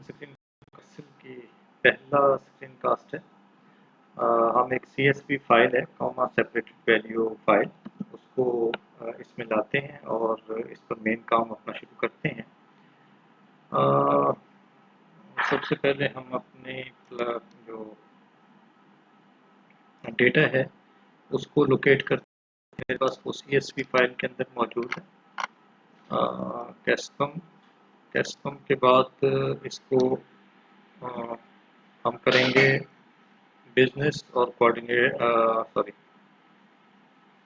Screen की पहला screen cast है। हम एक CSV फाइल है, कॉमा सेपरेटेड वैल्यू फाइल, उसको इसमें लाते हैं और इस पर मेन काम अपना शुरू करते हैं। सबसे पहले हम अपने जो डेटा है उसको लोकेट करते हैं। मेरे पास वो CSV फाइल के अंदर मौजूद है। कैस्कम के बाद इसको हम करेंगे बिजनेस और coordinate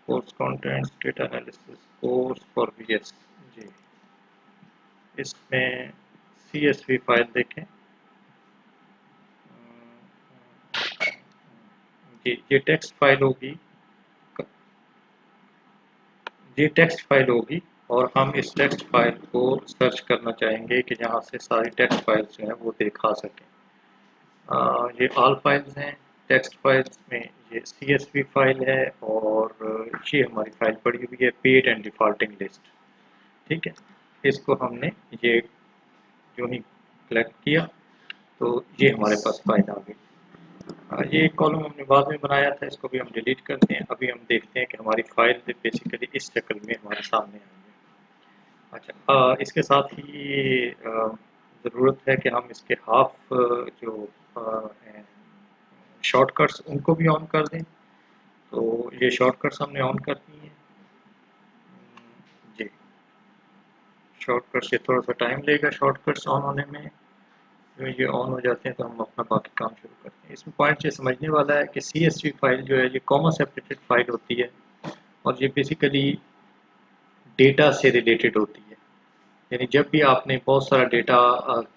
course contents data analysis course for VS जी। इसमें CSV फाइल देखें जी। ये टेक्स्ट फाइल होगी और हम इस टेक्स्ट फाइल को सर्च करना चाहेंगे कि जहाँ से सारी टेक्स्ट फाइल्स जो हैं वो दिखा सकें। ये ऑल फाइल्स हैं। टेक्स्ट फाइल्स में ये CSV फाइल है और ये हमारी फाइल पड़ी हुई है पेड एंड डिफॉल्टिंग लिस्ट। ठीक है, इसको हमने ये जो ही कलेक्ट किया तो ये हमारे पास फाइल आ गई। ये एक कॉलम हमने बाद में बनाया था, इसको भी हम डिलीट करते हैं। अभी हम देखते हैं कि हमारी फाइल बेसिकली इस शक्ल में हमारे सामने आई है। अच्छा, इसके साथ ही ज़रूरत है कि हम इसके हाफ जो शॉर्टकट्स उनको भी ऑन कर दें। तो ये शॉर्टकट्स हमने ऑन कर दिए हैं जी। शॉर्टकट्स ये थोड़ा सा टाइम लेगा शॉर्टकट्स ऑन होने में। तो ये ऑन हो जाते हैं तो हम अपना बाकी काम शुरू करते हैं। इसमें पॉइंट ये समझने वाला है कि CSV फाइल जो है ये कॉमा सेपरेटेड फाइल होती है और ये बेसिकली डेटा से रिलेटेड होती है। यानी जब भी आपने बहुत सारा डेटा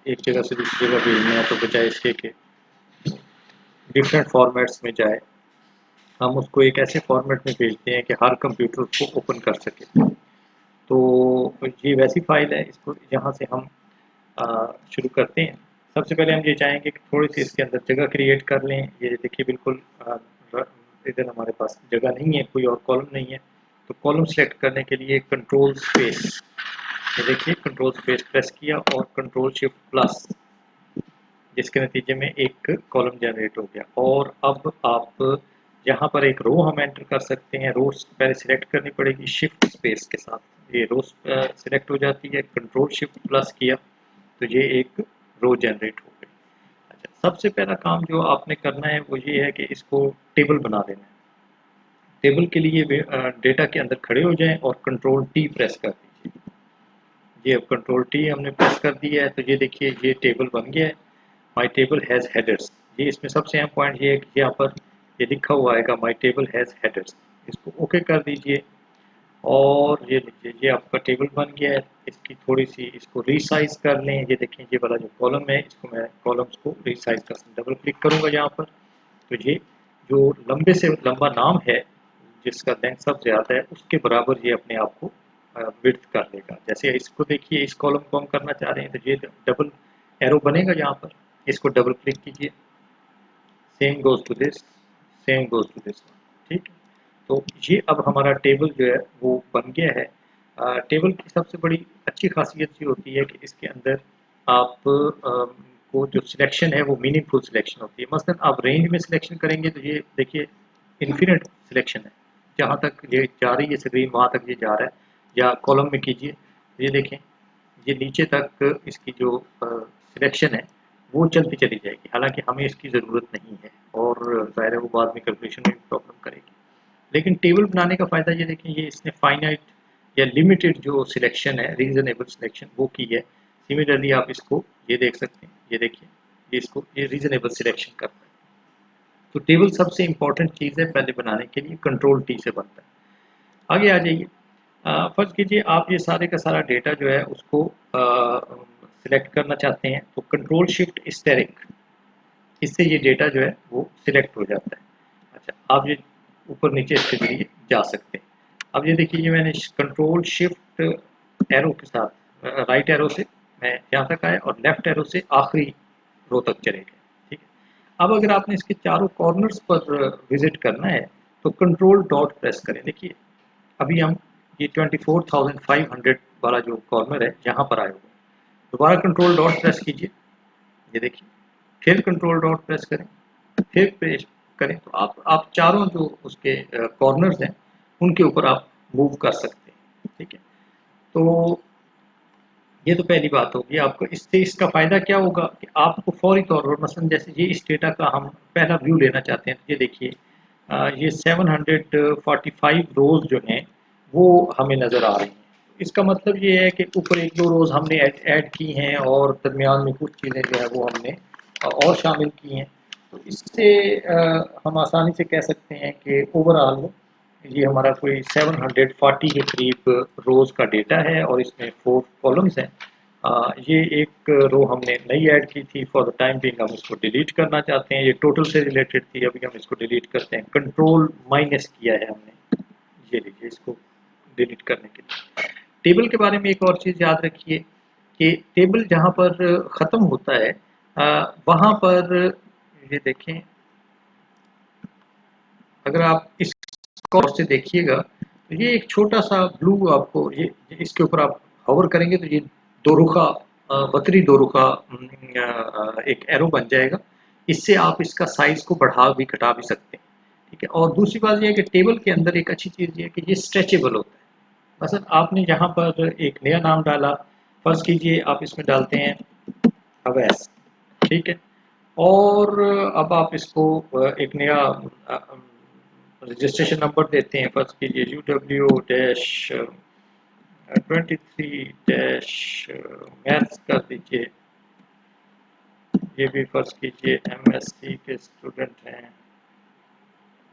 एक जगह से दूसरी जगह भेजना है तो बजाय इसके कि डिफरेंट फॉर्मेट्स में जाए, हम उसको एक ऐसे फॉर्मेट में भेजते हैं कि हर कंप्यूटर उसको ओपन कर सके। तो ये वैसी फाइल है, इसको यहाँ से हम शुरू करते हैं। सबसे पहले हम ये चाहेंगे कि थोड़ी सी इसके अंदर जगह क्रिएट कर लें। ये देखिए बिल्कुल इधर हमारे पास जगह नहीं है, कोई और कॉलम नहीं है। तो कॉलम सेलेक्ट करने के लिए कंट्रोल स्पेस, ये देखिए कंट्रोल स्पेस प्रेस किया और कंट्रोल शिफ्ट प्लस, जिसके नतीजे में एक कॉलम जनरेट हो गया। और अब आप यहाँ पर एक रो हम एंटर कर सकते हैं। रो पहले सिलेक्ट करनी पड़ेगी शिफ्ट स्पेस के साथ, ये रो सिलेक्ट हो जाती है। कंट्रोल शिफ्ट प्लस किया तो ये एक रो जनरेट हो गई। अच्छा, सबसे पहला काम जो आपने करना है वो ये है कि इसको टेबल बना देना है। टेबल के लिए डेटा के अंदर खड़े हो जाएं और कंट्रोल T प्रेस कर दीजिए। ये अब कंट्रोल T हमने प्रेस कर दिया है तो ये देखिए ये टेबल बन गया है। माई टेबल हैज़ हेडर्स। ये इसमें सबसे अहम पॉइंट ये है कि यहाँ पर ये लिखा हुआ आएगा माई टेबल हैज़ हेडर्स। इसको ओके कर दीजिए और ये देखिए ये आपका टेबल बन गया है। इसकी थोड़ी सी इसको रीसाइज कर लें। ये देखें ये वाला जो कॉलम है इसको मैं कॉलम्स को रीसाइज कर डबल क्लिक करूँगा यहाँ पर तो ये जो लंबे से लंबा नाम है जिसका लेंथ सबसे ज़्यादा है उसके बराबर ये अपने आप को विड्थ कर लेगा। जैसे इसको देखिए इस कॉलम को हम करना चाह रहे हैं तो ये डबल एरो बनेगा यहाँ पर, इसको डबल क्लिक कीजिए। Same goes to this, same goes to this. ठीक है, तो ये अब हमारा टेबल जो है वो बन गया है। टेबल की सबसे बड़ी अच्छी खासियत ये होती है कि इसके अंदर आप को जो सिलेक्शन है वो मीनिंगफुल सिलेक्शन होती है। मसलन आप रेंज में सिलेक्शन करेंगे तो ये देखिए इन्फिनिट सिलेक्शन है, जहाँ तक ये जा रही है स्क्रीन वहाँ तक ये जा रहा है। या कॉलम में कीजिए, ये देखें ये नीचे तक इसकी जो सिलेक्शन है वो चलती चली जाएगी। हालांकि हमें इसकी ज़रूरत नहीं है और ज़ाहिर है वो बाद में कैलकुलेशन में भी प्रॉब्लम करेगी। लेकिन टेबल बनाने का फ़ायदा ये देखें ये इसने फाइनाइट या लिमिटेड जो सिलेक्शन है रीजनेबल सिलेक्शन वो की है। सिमिलरली आप इसको ये देख सकते हैं, ये देखिए ये इसको ये रीजनेबल सिलेक्शन करता है। तो टेबल सबसे इंपॉर्टेंट चीज़ है पहले बनाने के लिए, कंट्रोल T से बनता है। आगे आ जाइए। फ़र्ज़ कीजिए आप ये सारे का सारा डेटा जो है उसको सिलेक्ट करना चाहते हैं तो कंट्रोल शिफ्ट स्टेरिक, इससे ये डेटा जो है वो सिलेक्ट हो जाता है। अच्छा, आप ये ऊपर नीचे इसके जरिए जा सकते हैं। अब ये देखिए ये मैंने कंट्रोल शिफ्ट एरो के साथ राइट एरो से मैं यहाँ तक आया और लेफ्ट एरो से आखिरी रो तक चले गए। ठीक है, अब अगर आपने इसके चारों कॉर्नर्स पर विजिट करना है तो कंट्रोल डॉट प्रेस करें। देखिए अभी हम ये 24,500 वाला जो कॉर्नर है यहाँ पर आए हुए हैं। दोबारा कंट्रोल डॉट प्रेस कीजिए ये देखिए, फिर कंट्रोल डॉट प्रेस करें, फिर प्रेस करें, तो आप चारों जो उसके कॉर्नर्स हैं उनके ऊपर आप मूव कर सकते हैं। ठीक है, तो ये तो पहली बात होगी। आपको इससे इसका फ़ायदा क्या होगा कि आपको फ़ौरी तौर पर मसलन जैसे ये इस डेटा का हम पहला व्यू लेना चाहते हैं, तो ये देखिए ये 745 रोज़ जो हैं वो हमें नज़र आ रही हैं। इसका मतलब ये है कि ऊपर 1-2 रोज़ हमने ऐड की हैं और दरमियान में कुछ चीज़ें जो है वो हमने और शामिल की हैं। तो इससे हम आसानी से कह सकते हैं कि ओवरऑल ये हमारा कोई 740 के करीब रोज़ का डेटा है और इसमें 4 कॉलम्स हैं। ये एक रो हमने नई ऐड की थी, फॉर द टाइम बिंग हम इसको डिलीट करना चाहते हैं। ये टोटल से रिलेटेड थी, अभी हम इसको डिलीट करते हैं। कंट्रोल माइनस किया है हमने, ये देखिए इसको डिलीट करने के लिए। टेबल के बारे में एक और चीज़ याद रखिए कि टेबल जहाँ पर ख़त्म होता है वहाँ पर ये देखें, अगर आप इस और से देखिएगा तो ये एक छोटा सा ब्लू आपको ये इसके ऊपर आप होवर करेंगे तो ये दोरुखा वक्री दोरुखा एक एरो बन जाएगा। इससे आप इसका साइज को बढ़ा भी घटा भी सकते हैं। ठीक है, और दूसरी बात ये है कि टेबल के अंदर एक अच्छी चीज़ ये है कि ये स्ट्रेचेबल होता है। मसलन आपने यहाँ पर एक नया नाम डाला, फर्ज कीजिए आप इसमें डालते हैं अवैस, ठीक है, और अब आप इसको एक नया रजिस्ट्रेशन नंबर देते हैं, फर्ज कीजिए UW-23- मैथ्स कर दीजिए। ये भी फर्ज कीजिए MSc के स्टूडेंट हैं,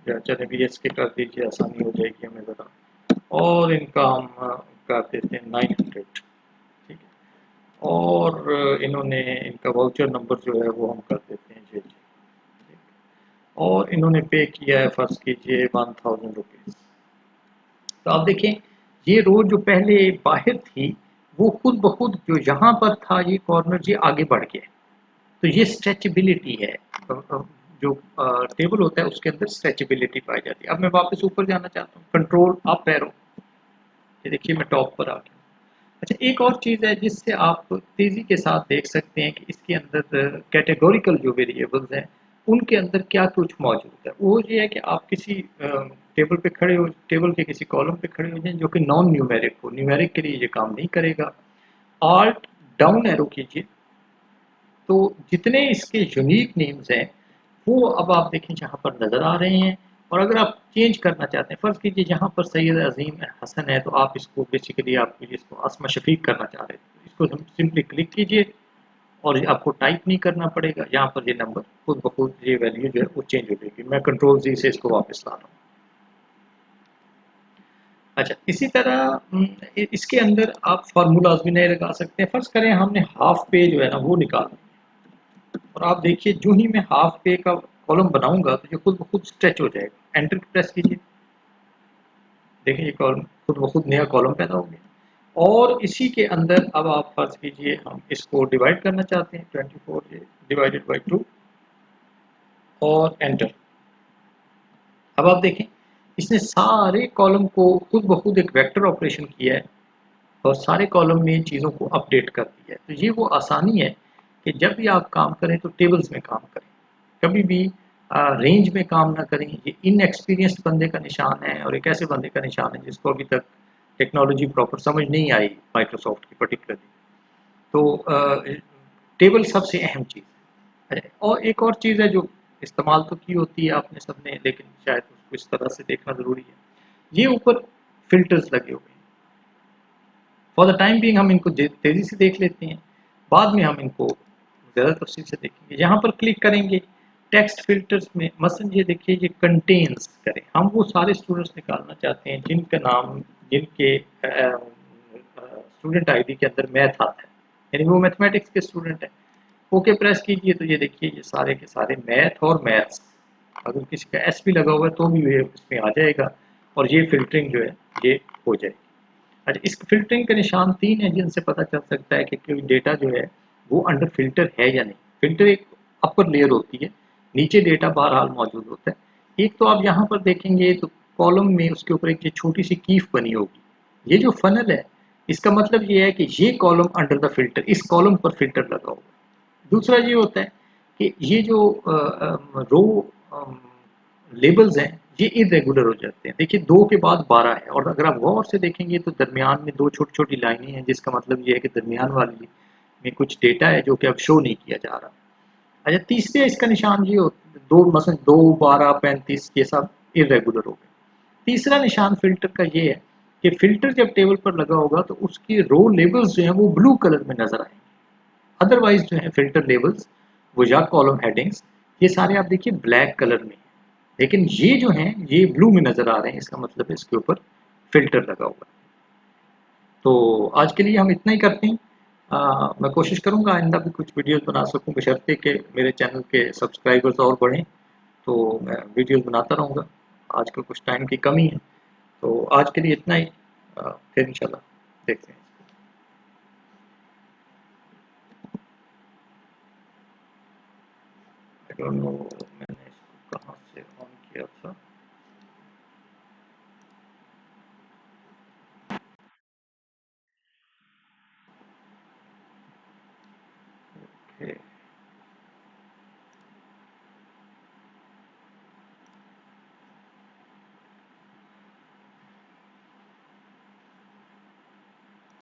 या चले BS के कर दीजिए, आसानी हो जाएगी हमें ज़रा। और इनका हम कर देते हैं 900, ठीक है, और इन्होंने इनका वाउचर नंबर जो है वो हम कर देते हैं जी, और इन्होंने पे किया है फर्ज कीजिए 1000 रुपीज़। तो आप देखें ये रो जो पहले बाहर थी वो खुद ब खुद जो यहाँ पर था ये कॉर्नर ये आगे बढ़ गया। तो ये स्ट्रेचेबिलिटी है। जो टेबल होता है उसके अंदर स्ट्रेचेबिलिटी पाई जाती है। अब मैं वापस ऊपर जाना चाहता हूँ, कंट्रोल अप एरो, ये देखिए मैं टॉप पर आ गया। अच्छा, एक और चीज़ है जिससे आप तेज़ी के साथ देख सकते हैं कि इसके अंदर कैटेगोरिकल जो वेरिएबल्स हैं उनके अंदर क्या कुछ मौजूद है। वो ये है कि आप किसी टेबल पे खड़े हो, टेबल के किसी कॉलम पे खड़े हो जाएं जो कि नॉन न्यूमेरिक हो, न्यूमेरिक के लिए ये काम नहीं करेगा। आल्ट डाउन एरो कीजिए तो जितने इसके यूनिक नेम्स हैं वो अब आप देखें जहाँ पर नज़र आ रहे हैं। और अगर आप चेंज करना चाहते हैं, फ़र्ज़ कीजिए जहाँ पर सैयद अज़ीम हसन है तो आप इसको बेसिकली आप इसको अस्मा शफ़ीक करना चाह रहे हैं, इसको सिंपली क्लिक कीजिए और आपको टाइप नहीं करना पड़ेगा। यहाँ पर ये नंबर खुद ब खुद ये वैल्यू जो है वो चेंज हो जाएगी। मैं कंट्रोल Z से इसको वापस ला रहा हूँ। अच्छा, इसी तरह इसके अंदर आप फार्मूलाज भी नए लगा सकते हैं। फ़र्ज़ करें हमने हाफ पे जो है ना वो निकालना, और आप देखिए जो ही मैं हाफ पे का कॉलम बनाऊंगा तो ये खुद ब खुद स्ट्रेच हो जाएगा। एंटर प्रेस कीजिए, देखिए ये कॉलम खुद ब खुद नया कॉलम पैदा हो गया। और इसी के अंदर अब आप फर्ज कीजिए हम इसको डिवाइड करना चाहते हैं, 24 डिवाइडेड बाई 2 और एंटर। अब आप देखें इसने सारे कॉलम को खुद ब खुद एक वेक्टर ऑपरेशन किया है और सारे कॉलम में चीज़ों को अपडेट कर दिया है। तो ये वो आसानी है कि जब भी आप काम करें तो टेबल्स में काम करें, कभी भी रेंज में काम ना करें। ये इनएक्सपीरियंस्ड बंदे का निशान है और एक ऐसे बंदे का निशान है जिसको अभी तक टेक्नोलॉजी प्रॉपर समझ नहीं आई माइक्रोसॉफ्ट की पर्टिकुलरली। तो टेबल सबसे अहम चीज़ है। और एक और चीज़ है जो इस्तेमाल तो की होती है आपने सबने, लेकिन शायद उसको इस तरह से देखना ज़रूरी है। ये ऊपर फिल्टर्स लगे हुए हैं, फॉर द टाइम बीइंग हम इनको तेज़ी से देख लेते हैं, बाद में हम इनको ज़्यादा तफसील से देखेंगे। यहाँ पर क्लिक करेंगे टेक्स्ट फिल्टर्स में, मसलन ये देखिए ये कंटेन्स करें, हम वो सारे स्टूडेंट्स निकालना चाहते हैं जिनका नाम जिनके स्टूडेंट आईडी के अंदर मैथ आता है, यानी वो मैथमेटिक्स के स्टूडेंट है। ओके प्रेस कीजिए तो ये देखिए ये सारे के सारे मैथ और मैथ्स, अगर किसी का एस भी लगा हुआ है तो भी ये इसमें आ जाएगा और ये फिल्टरिंग जो है ये हो जाएगी। अच्छा, इस फिल्टरिंग के निशान 3 हैं जिनसे पता चल सकता है कि कोई डेटा जो है वो अंडर फिल्टर है या नहीं। फिल्टर एक अपर लेयर होती है, नीचे डेटा बहरहाल मौजूद होता है। एक तो आप यहाँ पर देखेंगे तो कॉलम में उसके ऊपर एक ये छोटी सी कीफ बनी होगी, ये जो फनल है इसका मतलब ये है कि ये कॉलम अंडर द फिल्टर, इस कॉलम पर फिल्टर लगा होगा। दूसरा ये होता है कि ये जो रो लेबल्स हैं ये इरेगुलर हो जाते हैं। देखिए 2 के बाद 12 है और अगर आप गौर से देखेंगे तो दरमियान में 2 छोटी-छोटी लाइनें हैं जिसका मतलब ये है कि दरमियान वाली में कुछ डेटा है जो कि अब शो नहीं किया जा रहा। अच्छा तीसरे इसका निशान ये होता है 2 मसलन 2, 12, 35 ये सब इरेगुलर हो गए। तीसरा निशान फ़िल्टर का ये है कि फ़िल्टर जब टेबल पर लगा होगा तो उसकी रो लेबल्स जो हैं वो ब्लू कलर में नज़र आएँगे। अदरवाइज़ जो है फ़िल्टर लेबल्स वो या कॉलम हेडिंग्स ये सारे आप देखिए ब्लैक कलर में हैं। लेकिन ये जो हैं ये ब्लू में नज़र आ रहे हैं, इसका मतलब है इसके ऊपर फ़िल्टर लगा हुआ है। तो आज के लिए हम इतना ही करते हैं। मैं कोशिश करूँगा आइंदा भी कुछ वीडियोज़ बना सकूँ बशर्ते कि मेरे चैनल के सब्सक्राइबर्स और बढ़ें, तो मैं वीडियोज़ बनाता रहूँगा। आजकल कुछ टाइम की कमी है, तो आज के लिए इतना ही। फिर इंशाल्लाह देखते हैं। आई डोंट नो मैंने इसको कहाँ से ऑन किया था। ओके।